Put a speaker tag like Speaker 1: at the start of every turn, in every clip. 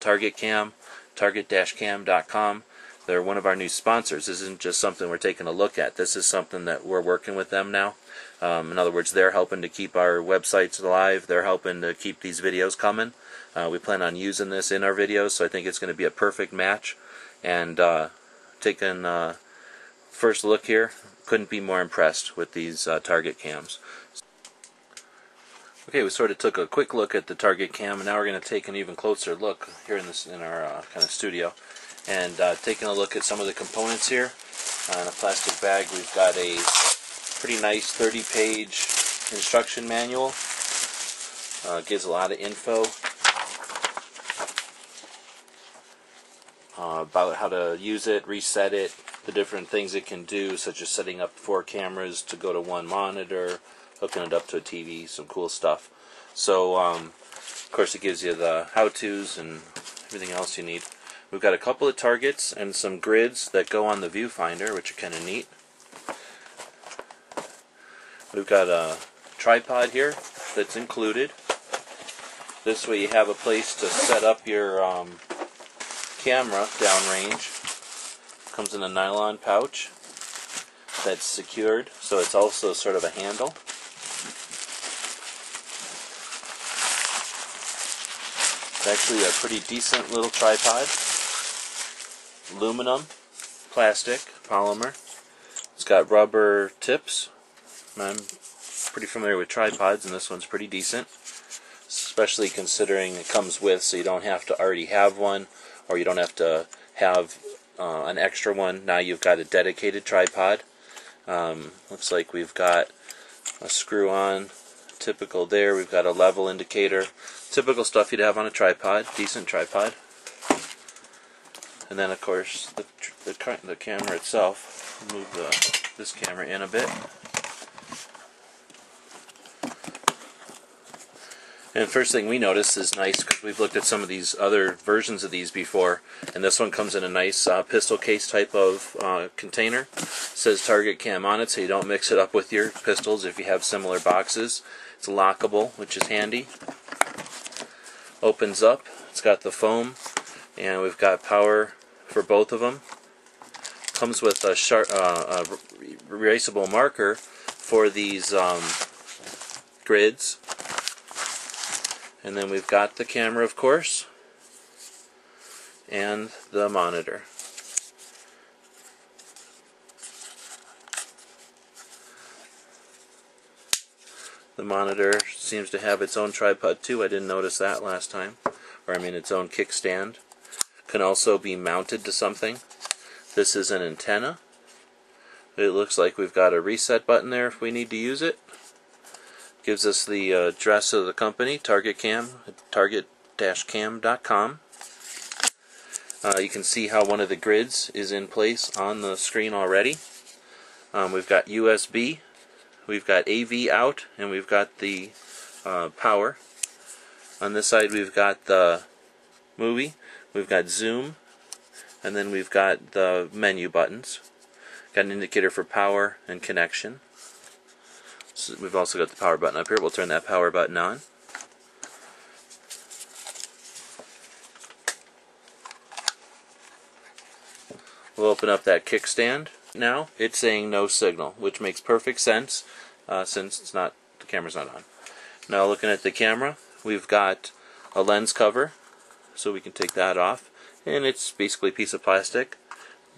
Speaker 1: Target Cam, target-cam.com. They're one of our new sponsors. This isn't just something we're taking a look at. This is something that we're working with them now. In other words, they're helping to keep our websites alive. They're helping to keep these videos coming. We plan on using this in our videos, so I think it's going to be a perfect match. And taking first look here, couldn't be more impressed with these Target Cams. Okay, we sort of took a quick look at the Target Cam, and now we're going to take an even closer look here in our kind of studio, and taking a look at some of the components here. In a plastic bag, we've got a pretty nice 30-page instruction manual. Gives a lot of info about how to use it, reset it, the different things it can do, such as setting up 4 cameras to go to 1 monitor, hooking it up to a TV, some cool stuff. So, of course, it gives you the how-tos and everything else you need. We've got a couple of targets and some grids that go on the viewfinder, which are kind of neat. We've got a tripod here that's included. This way you have a place to set up your camera downrange. Comes in a nylon pouch that's secured, so it's also sort of a handle. It's actually a pretty decent little tripod. Aluminum, plastic, polymer. It's got rubber tips. I'm pretty familiar with tripods, and this one's pretty decent, especially considering it comes with, so you don't have to already have one, or you don't have to have an extra one. Now you've got a dedicated tripod. Looks like we've got a screw on, typical there. We've got a level indicator, typical stuff you'd have on a tripod, decent tripod. And then, of course, the camera itself. Move this camera in a bit. And first thing we notice is nice, because we've looked at some of these other versions of these before, and this one comes in a nice pistol case type of container. It says Target Cam on it, so you don't mix it up with your pistols if you have similar boxes. It's lockable, which is handy. Opens up. It's got the foam, and we've got power for both of them. Comes with a erasable marker for these grids. And then we've got the camera, of course, and the monitor. The monitor seems to have its own tripod too. I didn't notice that last time. Or I mean its own kickstand. Can also be mounted to something. This is an antenna. It looks like we've got a reset button there if we need to use it. Gives us the address of the company, Target Cam, target-cam.com. You can see how one of the grids is in place on the screen already. We've got USB, we've got AV out, and we've got the power. On this side we've got the movie, we've got zoom, and then we've got the menu buttons. Got an indicator for power and connection. So we've also got the power button up here. We'll turn that power button on. We'll open up that kickstand. Now it's saying no signal, which makes perfect sense since the camera's not on. Now looking at the camera, we've got a lens cover, so we can take that off, and it's basically a piece of plastic.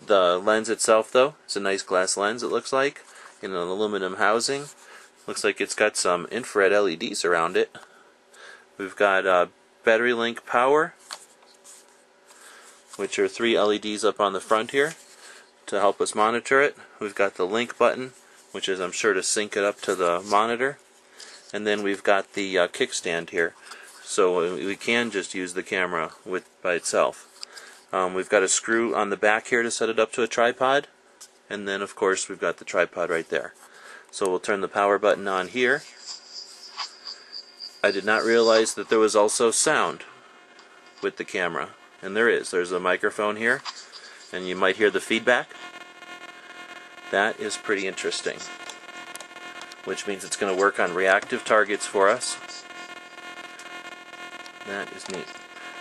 Speaker 1: The lens itself, though, is a nice glass lens, it looks like, in an aluminum housing. Looks like it's got some infrared LEDs around it. We've got battery link power, which are 3 LEDs up on the front here to help us monitor it. We've got the link button, which is, I'm sure, to sync it up to the monitor. And then we've got the kickstand here, so we can just use the camera by itself. We've got a screw on the back here to set it up to a tripod, and then, of course, we've got the tripod right there. So we'll turn the power button on here. I did not realize that there was also sound with the camera, and there is. There's a microphone here, and you might hear the feedback. That is pretty interesting, which means it's going to work on reactive targets for us. That is neat.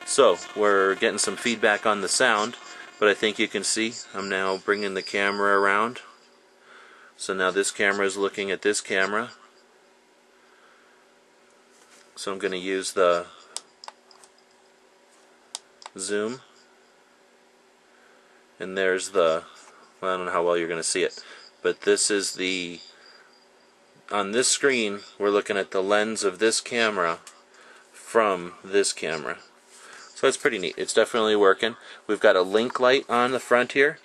Speaker 1: So we're getting some feedback on the sound, but I think you can see I'm now bringing the camera around. So now this camera is looking at this camera. So I'm going to use the zoom, and there's the, well, I don't know how well you're going to see it, but this is the, on this screen we're looking at the lens of this camera from this camera. So it's pretty neat. It's definitely working. We've got a link light on the front here.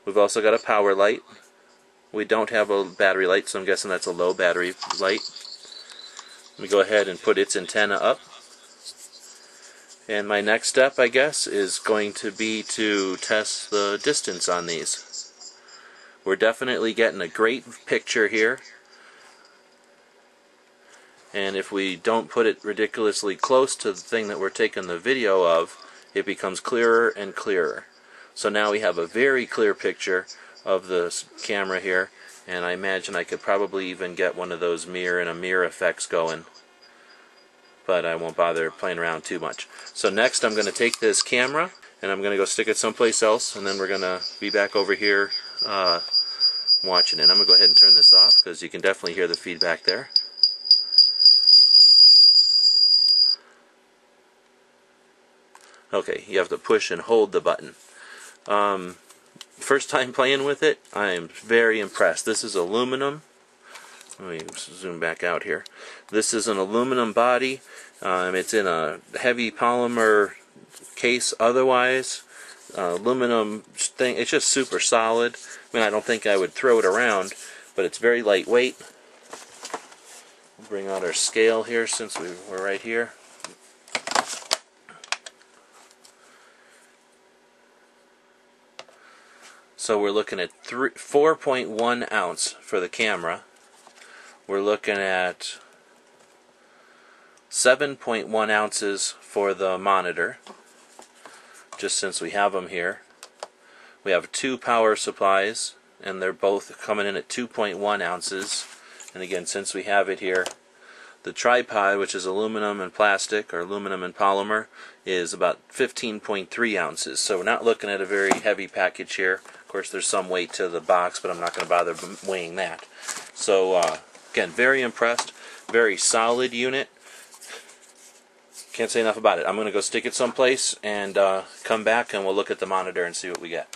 Speaker 1: We've also got a power light. We don't have a battery light, so I'm guessing that's a low battery light. Let me go ahead and put its antenna up. And my next step, I guess, is going to be to test the distance on these. We're definitely getting a great picture here. And if we don't put it ridiculously close to the thing that we're taking the video of, it becomes clearer and clearer. So now we have a very clear picture of the camera here, and I imagine I could probably even get one of those mirror and a mirror effects going, but I won't bother playing around too much. So next I'm going to take this camera and I'm going to go stick it someplace else, and then we're going to be back over here watching it. I'm going to go ahead and turn this off because you can definitely hear the feedback there. Okay, you have to push and hold the button. First time playing with it, I am very impressed. This is aluminum. Let me zoom back out here. This is an aluminum body. It's in a heavy polymer case otherwise. Aluminum thing, it's just super solid. I mean, I don't think I would throw it around, but it's very lightweight. We'll bring out our scale here since we're right here. So we're looking at 4.1 ounce for the camera. We're looking at 7.1 ounces for the monitor, just since we have them here. We have 2 power supplies, and they're both coming in at 2.1 ounces. And again, since we have it here, the tripod, which is aluminum and plastic, or aluminum and polymer, is about 15.3 ounces. So we're not looking at a very heavy package here. Of course, there's some weight to the box, but I'm not going to bother weighing that. So, again, very impressed. Very solid unit. Can't say enough about it. I'm going to go stick it someplace and come back and we'll look at the monitor and see what we get.